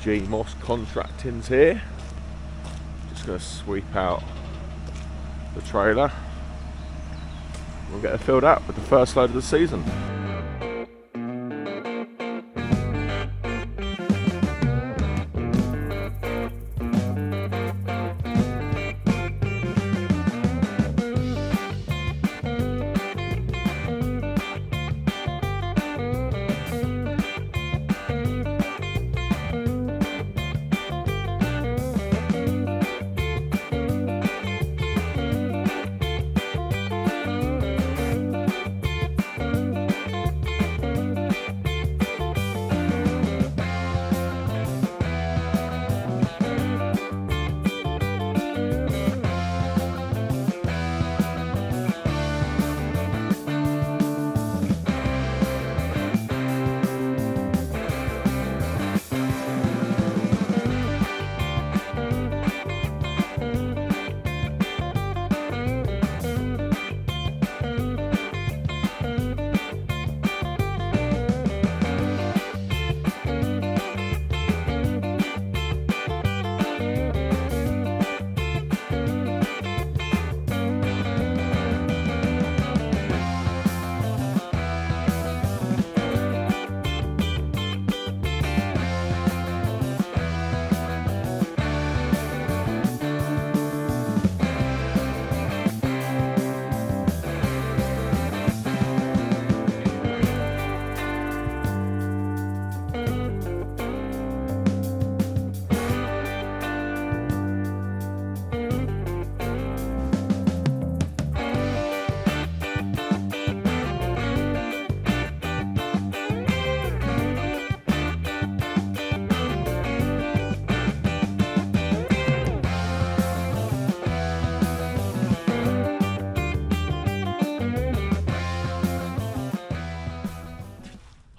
Moss Contracting's here. Just going to sweep out the trailer. We'll get it filled up with the first load of the season.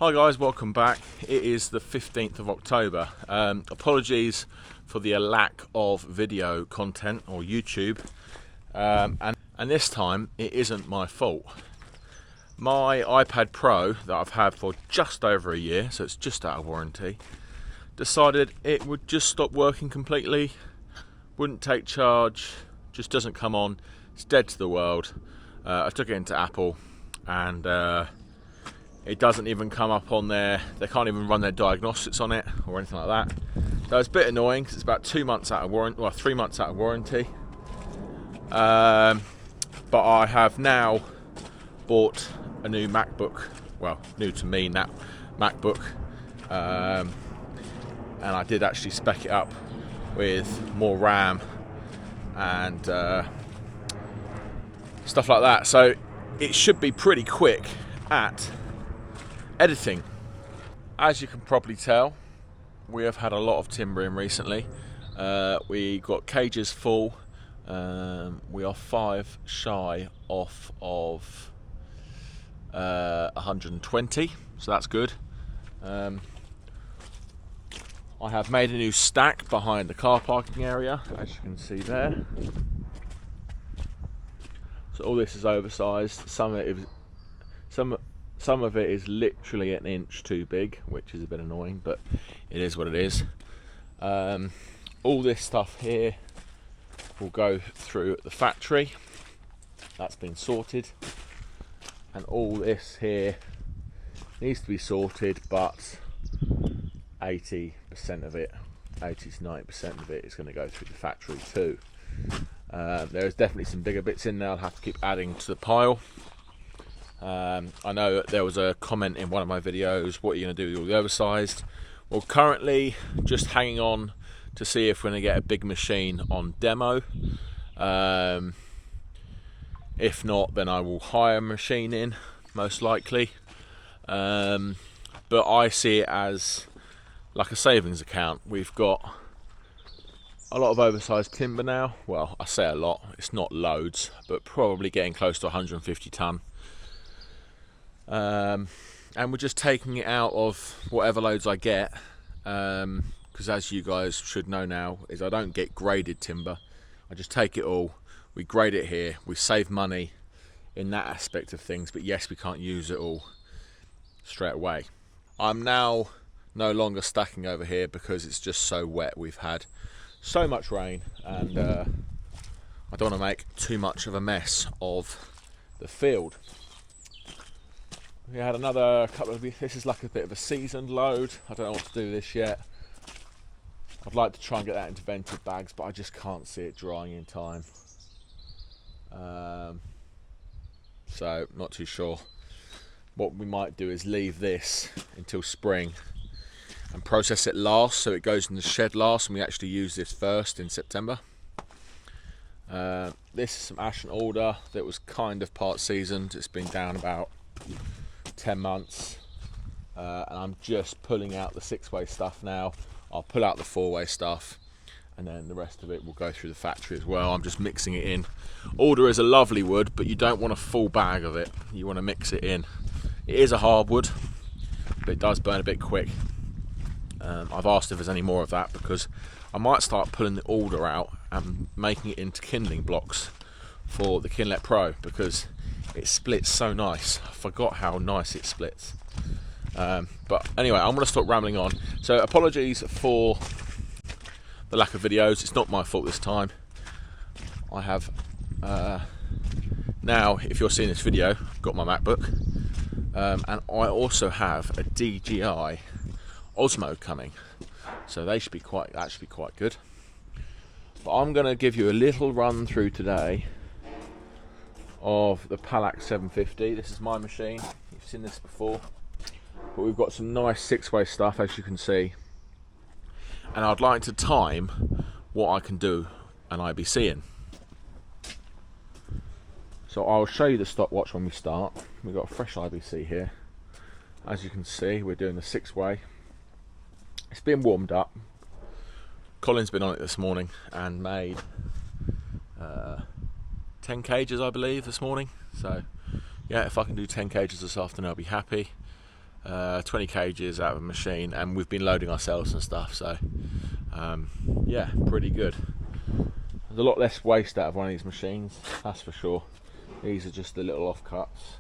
Hi guys, welcome back. It is the 15th of October. Apologies for the lack of video content or YouTube, and this time it isn't my fault. My iPad Pro that I've had for just over a year, so it's just out of warranty, decided it would just stop working completely, wouldn't take charge, just doesn't come on, it's dead to the world. I took it into Apple and it doesn't even come up on there. They can't even run their diagnostics on it or anything like that. So it's a bit annoying because it's about 2 months out of warranty, well, 3 months out of warranty. But I have now bought a new MacBook. Well, new to me, that MacBook. And I did actually spec it up with more RAM and stuff like that. So it should be pretty quick at editing. As you can probably tell, we have had a lot of timbering recently. We got cages full. We are 5 shy off of 120, so that's good. I have made a new stack behind the car parking area, as you can see there. So all this is oversized. Some of it is literally an inch too big, which is a bit annoying, but it is what it is. All this stuff here will go through at the factory. That's been sorted. And all this here needs to be sorted, but 80% of it, 80 to 90% of it is going to go through the factory too. There's definitely some bigger bits in there I'll have to keep adding to the pile. I know that there was a comment in one of my videos, what are you going to do with all the oversized? Well, currently just hanging on to see if we're going to get a big machine on demo. If not, then I will hire a machine in, most likely. But I see it as like a savings account. We've got a lot of oversized timber now. Well, I say a lot, it's not loads, but probably getting close to 150 tonne. And we're just taking it out of whatever loads I get, because as you guys should know now, is I don't get graded timber. I just take it all, we grade it here, we save money in that aspect of things, but yes, we can't use it all straight away. I'm now no longer stacking over here because it's just so wet. We've had so much rain, and I don't want to make too much of a mess of the field. We had another couple of, this is like a bit of a seasoned load. I don't know what to do with this yet. I'd like to try and get that into vented bags, but I just can't see it drying in time. So not too sure. What we might do is leave this until spring and process it last, so it goes in the shed last and we actually use this first in September. This is some ash and alder that was kind of part seasoned. It's been down about 10 months, and I'm just pulling out the 6-way stuff now. I'll pull out the 4-way stuff, and then the rest of it will go through the factory as well. I'm just mixing it in. Alder is a lovely wood, but you don't want a full bag of it. You want to mix it in. It is a hardwood, but it does burn a bit quick. I've asked if there's any more of that, because I might start pulling the alder out and making it into kindling blocks for the Kinlet Pro, because it splits so nice. I forgot how nice it splits. But anyway, I'm going to stop rambling on. So apologies for the lack of videos. It's not my fault this time. I have now, if you're seeing this video, I've got my MacBook, and I also have a DJI Osmo coming, so that should be quite good. But I'm going to give you a little run through today of the Palax 750. This is my machine. You've seen this before, but we've got some nice 6-way stuff, as you can see, and I'd like to time what I can do an IBC in. So I'll show you the stopwatch when we start. We've got a fresh IBC here. As you can see, we're doing the 6-way. It's been warmed up. Colin's been on it this morning and made 10 cages, I believe, this morning. So yeah, if I can do 10 cages this afternoon, I'll be happy. 20 cages out of a machine, and we've been loading ourselves and stuff, so yeah, pretty good. There's a lot less waste out of one of these machines, that's for sure. These are just the little offcuts,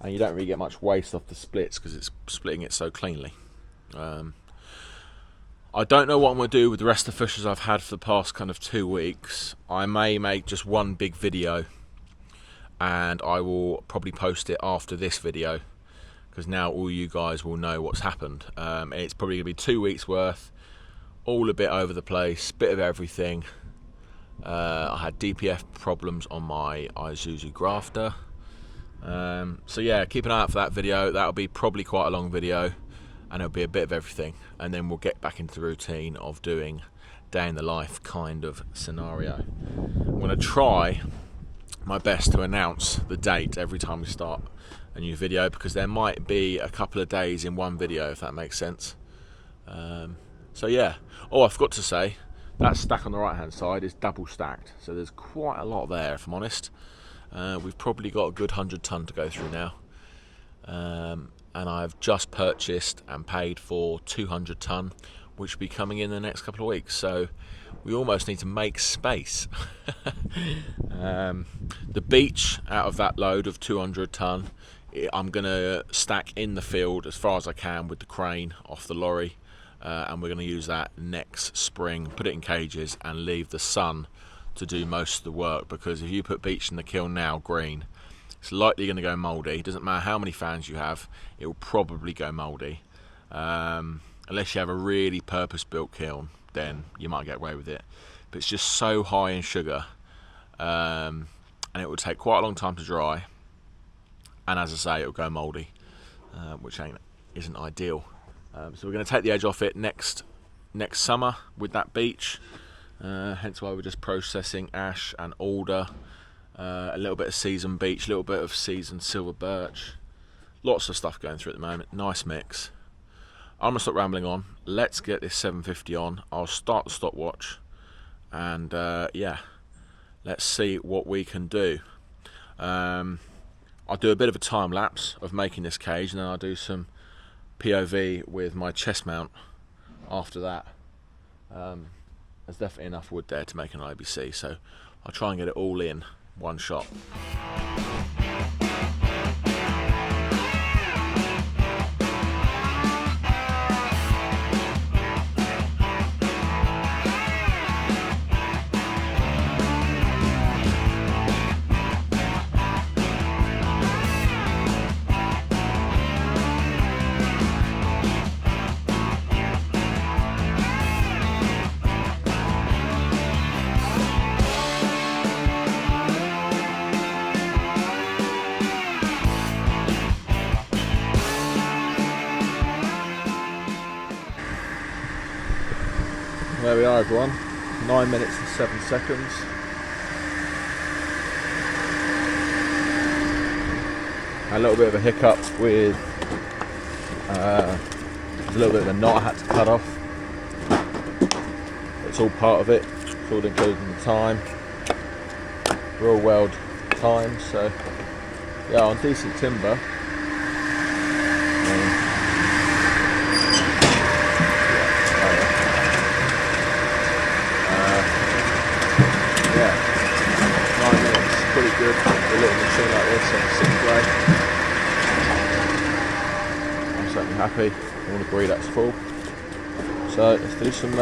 and you don't really get much waste off the splits because it's splitting it so cleanly. I don't know what I'm going to do with the rest of the fishers I've had for the past kind of 2 weeks. I may make just one big video, and I will probably post it after this video, because now all you guys will know what's happened. And it's probably going to be 2 weeks worth, all a bit over the place, bit of everything. I had DPF problems on my Isuzu grafter. So yeah, keep an eye out for that video. That'll be probably quite a long video, and it'll be a bit of everything, and then we'll get back into the routine of doing day in the life kind of scenario. I'm going to try my best to announce the date every time we start a new video, because there might be a couple of days in one video, if that makes sense. So yeah. Oh, I forgot to say, that stack on the right hand side is double stacked, so there's quite a lot there, if I'm honest. We've probably got a good 100 ton to go through now. And I've just purchased and paid for 200 ton, which will be coming in the next couple of weeks, so we almost need to make space. The beach out of that load of 200 ton, I'm going to stack in the field as far as I can with the crane off the lorry, and we're going to use that next spring, put it in cages and leave the sun to do most of the work, because if you put beach in the kiln now, green, it's likely going to go mouldy. It doesn't matter how many fans you have, it will probably go mouldy. Unless you have a really purpose-built kiln, then you might get away with it. But it's just so high in sugar, and it will take quite a long time to dry. And as I say, it will go mouldy, which isn't ideal. So we're going to take the edge off it next summer with that beech. Hence why we're just processing ash and alder. A little bit of seasoned beech, a little bit of seasoned silver birch. Lots of stuff going through at the moment. Nice mix. I'm going to stop rambling on. Let's get this 750 on. I'll start the stopwatch, and yeah, let's see what we can do. I'll do a bit of a time lapse of making this cage, and then I'll do some POV with my chest mount after that. There's definitely enough wood there to make an IBC, so I'll try and get it all in one shot. There we are, everyone. 9 minutes and 7 seconds. A little bit of a hiccup with there's a little bit of a knot I had to cut off. It's all part of it. It's all included in the time. Real weld time, so yeah, on decent timber. Yeah, 9 minutes, pretty good for a little machine like this on a 6-way. I'm certainly happy. I will agree that's full. So let's do some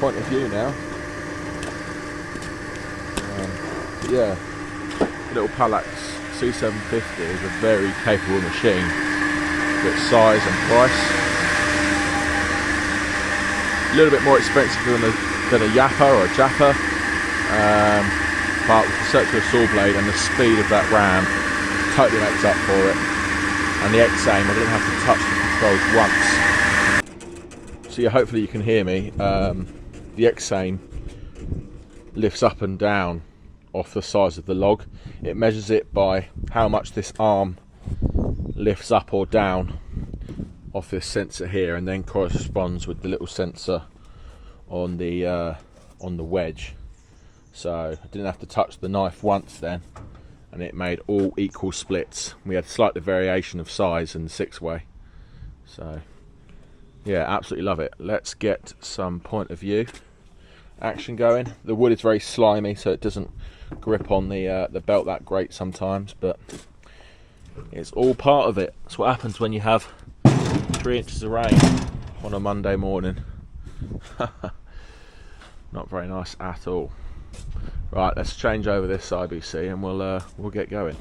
point of view now. Yeah, the little Palax C750 is a very capable machine for its size and price. A little bit more expensive than a Yapper or a Japper, but with the circular saw blade and the speed of that ram, totally makes up for it. And the X-Aim, I didn't have to touch the controls once. So yeah, hopefully you can hear me. The X-Aim lifts up and down off the size of the log. It measures it by how much this arm lifts up or down off this sensor here, and then corresponds with the little sensor on the wedge. So I didn't have to touch the knife once then, and it made all equal splits. We had slight variation of size in the 6-way. So yeah, absolutely love it. Let's get some point of view action going. The wood is very slimy, so it doesn't grip on the belt that great sometimes, but it's all part of it. That's what happens when you have 3 inches of rain on a Monday morning. Not very nice at all. Right, let's change over this IBC and we'll get going.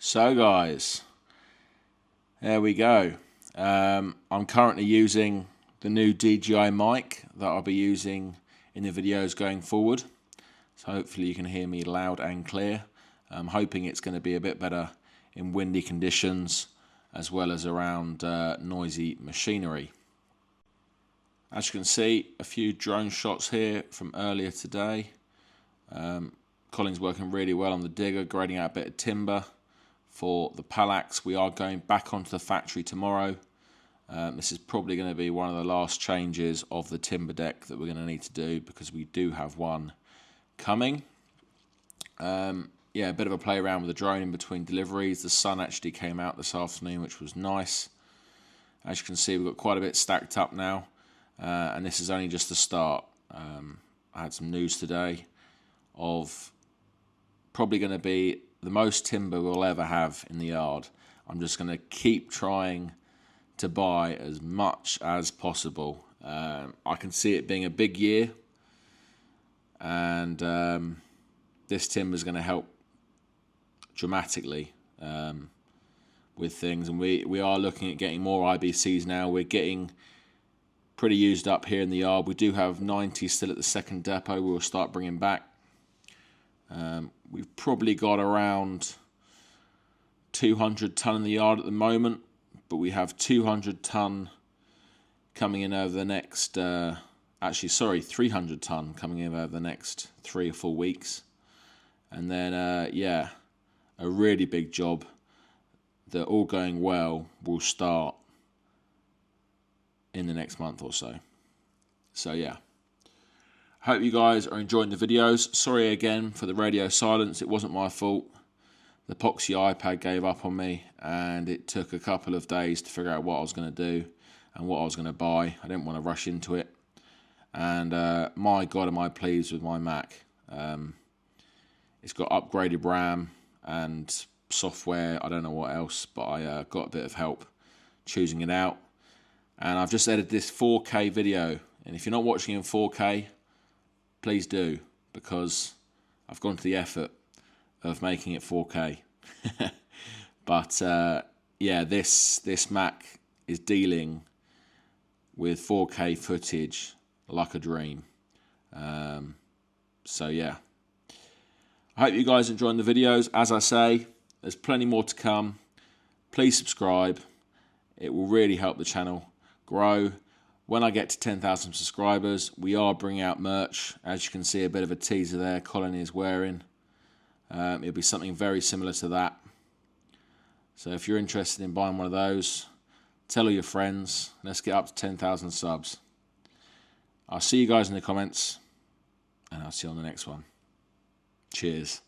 So guys, there we go. I'm currently using the new DJI mic that I'll be using in the videos going forward. So hopefully you can hear me loud and clear. I'm hoping it's going to be a bit better in windy conditions as well as around noisy machinery. As you can see, a few drone shots here from earlier today. Colin's working really well on the digger, grading out a bit of timber for the Palax. We are going back onto the factory tomorrow. This is probably going to be one of the last changes of the timber deck that we're going to need to do, because we do have one coming. Yeah, a bit of a play around with the drone in between deliveries. The sun actually came out this afternoon, which was nice. As you can see, we've got quite a bit stacked up now, and this is only just the start. I had some news today of probably going to be the most timber we'll ever have in the yard. I'm just going to keep trying to buy as much as possible. I can see it being a big year, and this timber is going to help dramatically with things. And we are looking at getting more IBCs now. We're getting pretty used up here in the yard. We do have 90 still at the second depot we'll start bringing back. We've probably got around 200 ton in the yard at the moment, but we have 200 ton coming in over the next, 300 ton coming in over the next 3 or 4 weeks. And then, yeah, a really big job that, all going well, will start in the next month or so. So, yeah. Hope you guys are enjoying the videos. Sorry again for the radio silence. It wasn't my fault. The Epoxy iPad gave up on me, and it took a couple of days to figure out what I was going to do and what I was going to buy. I didn't want to rush into it. And my God, am I pleased with my Mac. It's got upgraded RAM and software. I don't know what else, but I got a bit of help choosing it out. And I've just edited this 4K video. And if you're not watching in 4K, please do, because I've gone to the effort of making it 4K. But yeah, this Mac is dealing with 4K footage like a dream. So yeah, I hope you guys are enjoying the videos. As I say, there's plenty more to come. Please subscribe. It will really help the channel grow. When I get to 10,000 subscribers, we are bringing out merch. As you can see, a bit of a teaser there Colin is wearing. It'll be something very similar to that. So if you're interested in buying one of those, tell all your friends. Let's get up to 10,000 subs. I'll see you guys in the comments, and I'll see you on the next one. Cheers.